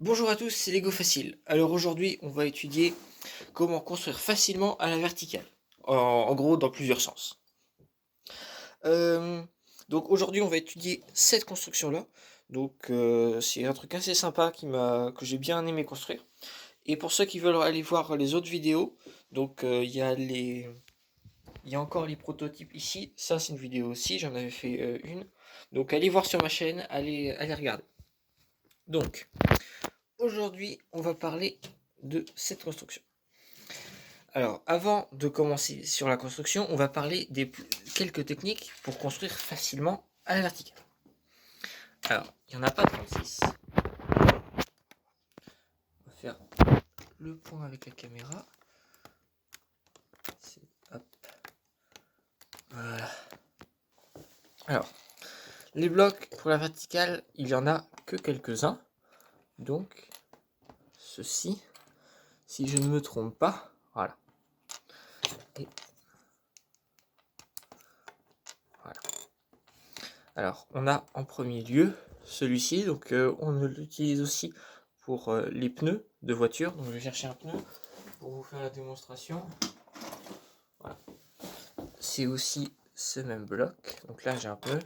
Bonjour à tous, c'est Lego Facile. Alors aujourd'hui, on va étudier comment construire facilement à la verticale. En gros, dans plusieurs sens. Euh, donc aujourd'hui, on va étudier cette construction-là. Donc c'est un truc assez sympa que j'ai bien aimé construire. Et pour ceux qui veulent aller voir les autres vidéos, donc il y a encore les prototypes ici. Ça, c'est une vidéo aussi, j'en avais fait une. Donc allez voir sur ma chaîne, allez regarder. Donc aujourd'hui, on va parler de cette construction. Alors, avant de commencer sur la construction, on va parler des quelques techniques pour construire facilement à la verticale. Alors, il n'y en a pas 36. On va faire le point avec la caméra. Hop. Voilà. Alors, les blocs pour la verticale, il n'y en a que quelques-uns. Donc, ceci, si je ne me trompe pas, voilà. Et voilà. Alors, on a en premier lieu celui-ci, donc on l'utilise aussi pour les pneus de voiture. Donc, je vais chercher un pneu pour vous faire la démonstration. Voilà. C'est aussi ce même bloc. Donc là, j'ai un pneu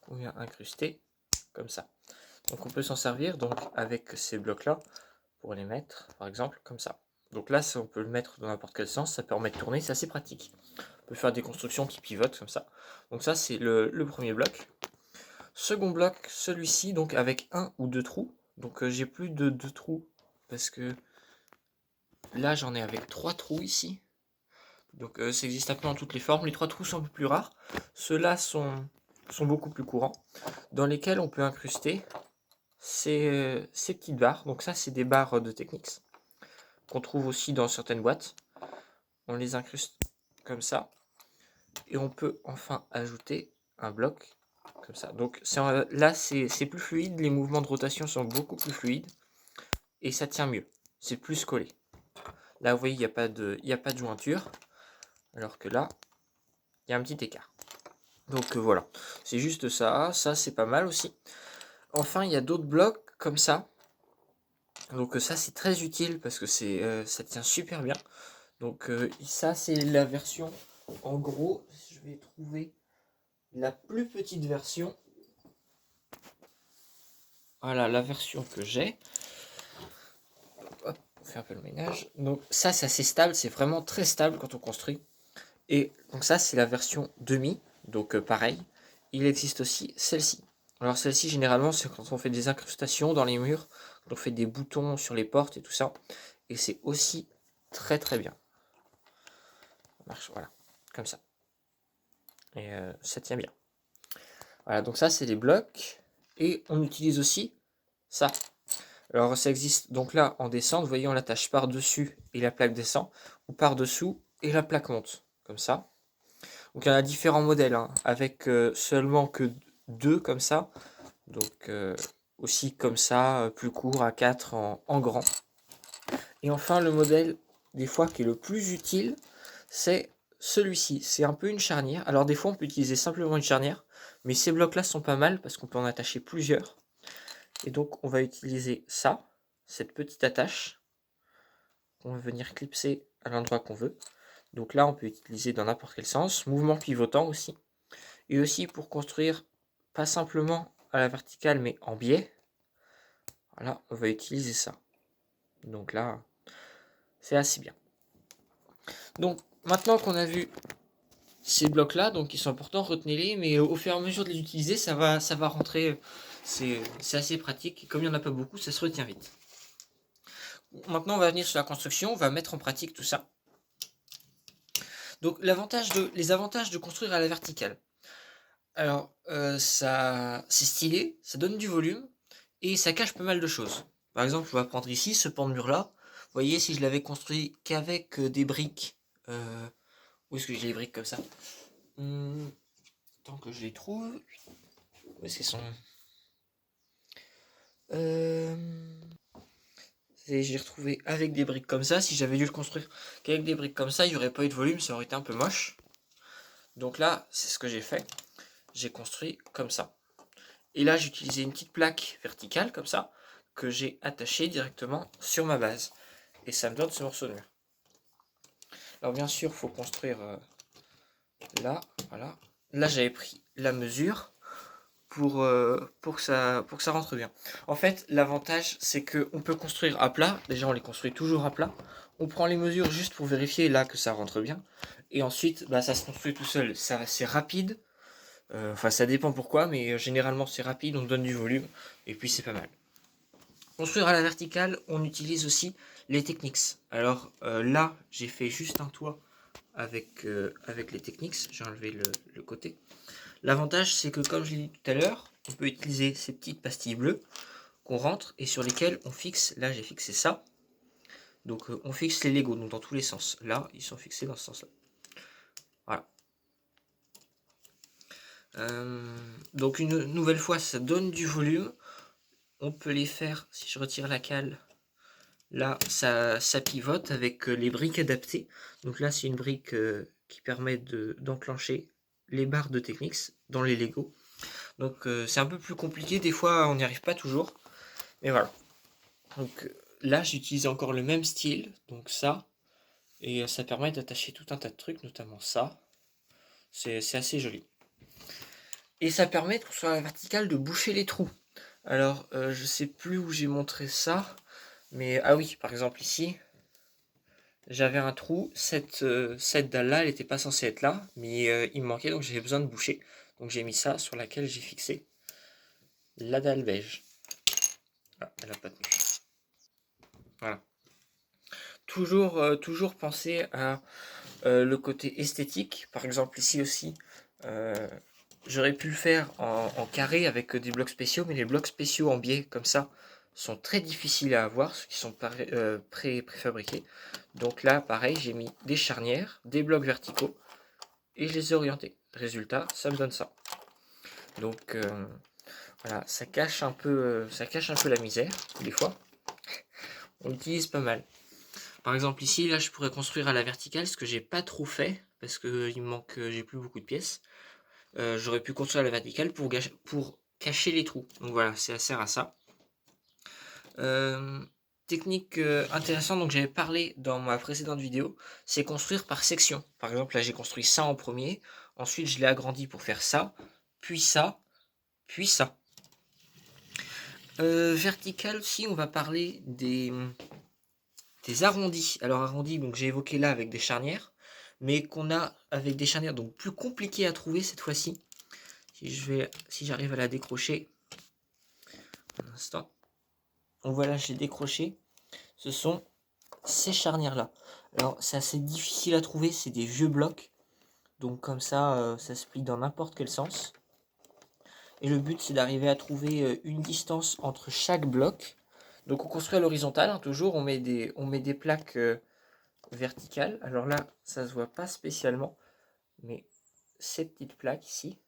qu'on vient incruster comme ça. Donc, on peut s'en servir donc avec ces blocs-là pour les mettre, par exemple, comme ça. Donc là, on peut le mettre dans n'importe quel sens, ça permet de tourner, c'est assez pratique. On peut faire des constructions qui pivotent comme ça. Donc ça, c'est le premier bloc. Second bloc, celui-ci, donc avec un ou deux trous. Donc j'ai plus de deux trous parce que là, j'en ai avec trois trous ici. Donc ça existe un peu dans toutes les formes. Les trois trous sont un peu plus rares. Ceux-là sont beaucoup plus courants, dans lesquels on peut incruster ces petites barres. Donc ça, c'est des barres de Technics qu'on trouve aussi dans certaines boîtes. On les incruste comme ça. Et on peut enfin ajouter un bloc comme ça. Donc là, c'est plus fluide. Les mouvements de rotation sont beaucoup plus fluides. Et ça tient mieux. C'est plus collé. Là, vous voyez, il n'y a pas de jointure. Alors que là, il y a un petit écart. Donc voilà, c'est juste ça. Ça, c'est pas mal aussi. Enfin, il y a d'autres blocs comme ça. Donc ça, c'est très utile parce que ça tient super bien. Donc ça, c'est la version. En gros, je vais trouver la plus petite version. Voilà, la version que j'ai. Hop, on fait un peu le ménage. Donc ça, c'est assez stable. C'est vraiment très stable quand on construit. Et donc ça, c'est la version demi. Donc pareil. Il existe aussi celle-ci. Alors celle-ci, généralement, c'est quand on fait des incrustations dans les murs, quand on fait des boutons sur les portes et tout ça. Et c'est aussi très très bien. Ça marche, voilà, comme ça. Et ça tient bien. Voilà, donc ça, c'est les blocs. Et on utilise aussi ça. Alors ça existe donc là en descente, vous voyez, on l'attache par-dessus et la plaque descend, ou par-dessous et la plaque monte, comme ça. Donc il y en a différents modèles, hein, avec seulement que deux comme ça. Donc aussi comme ça, plus court à 4 en grand. Et enfin le modèle des fois qui est le plus utile, c'est celui-ci. C'est un peu une charnière. Alors des fois on peut utiliser simplement une charnière, mais ces blocs-là sont pas mal parce qu'on peut en attacher plusieurs. Et donc on va utiliser ça, cette petite attache, qu'on va venir clipser à l'endroit qu'on veut. Donc là on peut utiliser dans n'importe quel sens, mouvement pivotant aussi. Et aussi pour construire pas simplement à la verticale mais en biais. Voilà, on va utiliser ça. Donc là, c'est assez bien. Donc maintenant qu'on a vu ces blocs là, donc ils sont importants, retenez-les, mais au fur et à mesure de les utiliser, ça va rentrer. C'est assez pratique. Et comme il n'y en a pas beaucoup, ça se retient vite. Maintenant, on va venir sur la construction, on va mettre en pratique tout ça. Donc les avantages de construire à la verticale. Alors, c'est stylé, ça donne du volume et ça cache pas mal de choses. Par exemple, on va prendre ici ce pan de mur là. Vous voyez, si je l'avais construit qu'avec des briques, où est-ce que j'ai les briques comme ça? Tant que je les trouve, où est-ce qu'elles sont? J'ai retrouvé avec des briques comme ça. Si j'avais dû le construire qu'avec des briques comme ça, il n'y aurait pas eu de volume, ça aurait été un peu moche. Donc là, c'est ce que j'ai fait. J'ai construit comme ça. Et là, j'ai utilisé une petite plaque verticale comme ça. que j'ai attaché directement sur ma base. Et ça me donne ce morceau de mur. Alors bien sûr, il faut construire là, voilà. Là, j'avais pris la mesure pour que ça rentre bien. En fait, l'avantage, c'est qu'on peut construire à plat. Déjà, on les construit toujours à plat. On prend les mesures juste pour vérifier là que ça rentre bien. Et ensuite, bah, ça se construit tout seul. C'est rapide. Enfin, ça dépend pourquoi, mais généralement, c'est rapide. On donne du volume. Et puis, c'est pas mal. Construire à la verticale, on utilise aussi les Technics. Alors là, j'ai fait juste un toit avec les Technics. J'ai enlevé le côté. L'avantage, c'est que comme je l'ai dit tout à l'heure, on peut utiliser ces petites pastilles bleues qu'on rentre et sur lesquelles on fixe. Là, j'ai fixé ça. Donc, on fixe les Legos, donc dans tous les sens. Là, ils sont fixés dans ce sens-là. Voilà. Donc, une nouvelle fois, ça donne du volume. On peut les faire, si je retire la cale, là, ça pivote avec les briques adaptées. Donc là, c'est une brique qui permet d'enclencher les barres de Technics dans les Lego. Donc c'est un peu plus compliqué, des fois on n'y arrive pas toujours. Mais voilà. Donc là, j'utilise encore le même style, donc ça. Et ça permet d'attacher tout un tas de trucs, notamment ça. C'est assez joli. Et ça permet, sur la verticale, de boucher les trous. Alors, je sais plus où j'ai montré ça. Mais, ah oui, par exemple ici, j'avais un trou, cette dalle-là, elle n'était pas censée être là, mais il me manquait, donc j'avais besoin de boucher. Donc j'ai mis ça sur laquelle j'ai fixé la dalle beige. Ah, elle n'a pas tenu. Voilà. Toujours penser à le côté esthétique. Par exemple ici aussi, j'aurais pu le faire en carré avec des blocs spéciaux, mais les blocs spéciaux en biais comme ça sont très difficiles à avoir, ceux qui sont préfabriqués. Donc là, pareil, j'ai mis des charnières, des blocs verticaux, et je les ai orientés. Résultat, ça me donne ça. Donc voilà, ça cache un peu la misère, des fois. On l'utilise pas mal. Par exemple ici, là je pourrais construire à la verticale, ce que j'ai pas trop fait, parce que il me manque, j'ai plus beaucoup de pièces. J'aurais pu construire à la verticale pour cacher les trous. Donc voilà, ça sert à ça. Technique intéressante, donc j'avais parlé dans ma précédente vidéo, c'est construire par section. Par exemple, là j'ai construit ça en premier, ensuite je l'ai agrandi pour faire ça, puis ça, puis ça. Vertical aussi, on va parler des arrondis. Alors arrondis, donc j'ai évoqué là avec des charnières, mais qu'on a avec des charnières donc plus compliquées à trouver cette fois-ci. Si j'arrive à la décrocher, un instant. Donc voilà, j'ai décroché. Ce sont ces charnières-là. Alors c'est assez difficile à trouver, c'est des vieux blocs. Donc comme ça, ça se plie dans n'importe quel sens. Et le but, c'est d'arriver à trouver une distance entre chaque bloc. Donc on construit à l'horizontale, hein, toujours, on met des plaques verticales. Alors là, ça se voit pas spécialement, mais ces petites plaques ici,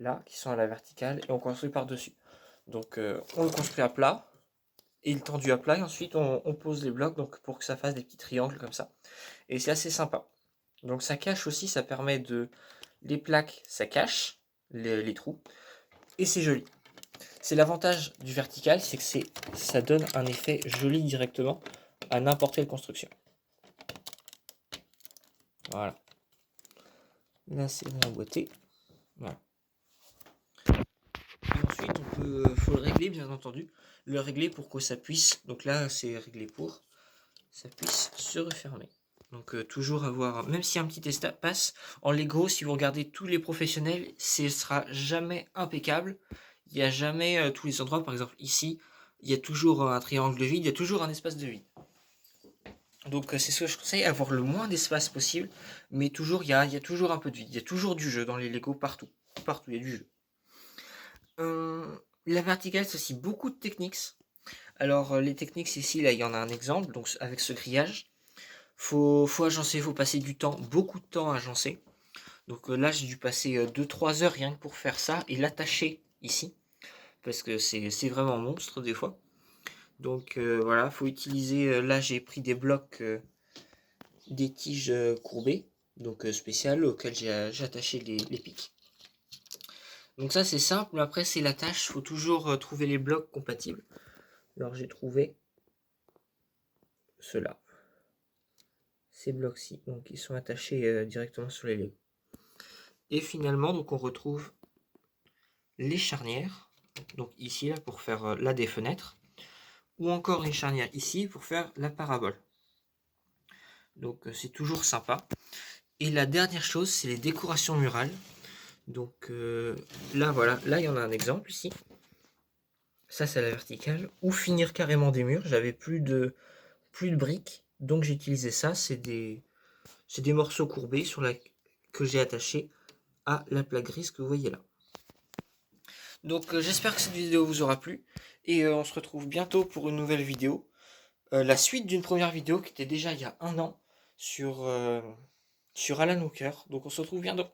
là, qui sont à la verticale, et on construit par-dessus. Donc on le construit à plat, et le tendu à plat, et ensuite on pose les blocs donc, pour que ça fasse des petits triangles comme ça. Et c'est assez sympa. Donc ça cache aussi, ça permet de... Les plaques, ça cache les trous, et c'est joli. C'est l'avantage du vertical, c'est que ça donne un effet joli directement à n'importe quelle construction. Voilà. Là, c'est bien emboîté. Voilà. Et ensuite, faut le régler, bien entendu. Le régler pour que ça puisse, donc là, c'est réglé pour, ça puisse se refermer. Donc toujours avoir, même si un petit espace, en Lego, si vous regardez tous les professionnels, ce sera jamais impeccable. Il n'y a jamais tous les endroits, par exemple ici, il y a toujours un triangle de vide, il y a toujours un espace de vide. Donc c'est ce que je conseille, avoir le moins d'espace possible, mais toujours il y a toujours un peu de vide, il y a toujours du jeu dans les Lego partout, partout il y a du jeu. La verticale c'est aussi beaucoup de techniques. Alors les techniques ici là il y en a un exemple, donc avec ce grillage, faut agencer, faut passer du temps, beaucoup de temps à agencer. Donc là j'ai dû passer 2-3 heures rien que pour faire ça et l'attacher ici, parce que c'est vraiment monstre des fois. Donc voilà, faut utiliser, là j'ai pris des blocs, des tiges courbées, donc spéciales, auxquelles j'ai attaché les pics. Donc ça c'est simple, mais après c'est la tâche, faut toujours trouver les blocs compatibles. Alors j'ai trouvé ceux-là. Ces blocs-ci, donc ils sont attachés directement sur les Lego. Et finalement, donc on retrouve les charnières, donc ici là pour faire là des fenêtres, ou encore une charnière ici pour faire la parabole. Donc c'est toujours sympa. Et la dernière chose, c'est les décorations murales. Donc là voilà, là il y en a un exemple ici. Ça c'est la verticale. Ou finir carrément des murs. J'avais plus de briques, donc j'ai utilisé ça. C'est des morceaux courbés que j'ai attachés à la plaque grise que vous voyez là. Donc j'espère que cette vidéo vous aura plu. Et on se retrouve bientôt pour une nouvelle vidéo. La suite d'une première vidéo qui était déjà il y a un an sur Alan Walker. Donc on se retrouve bientôt.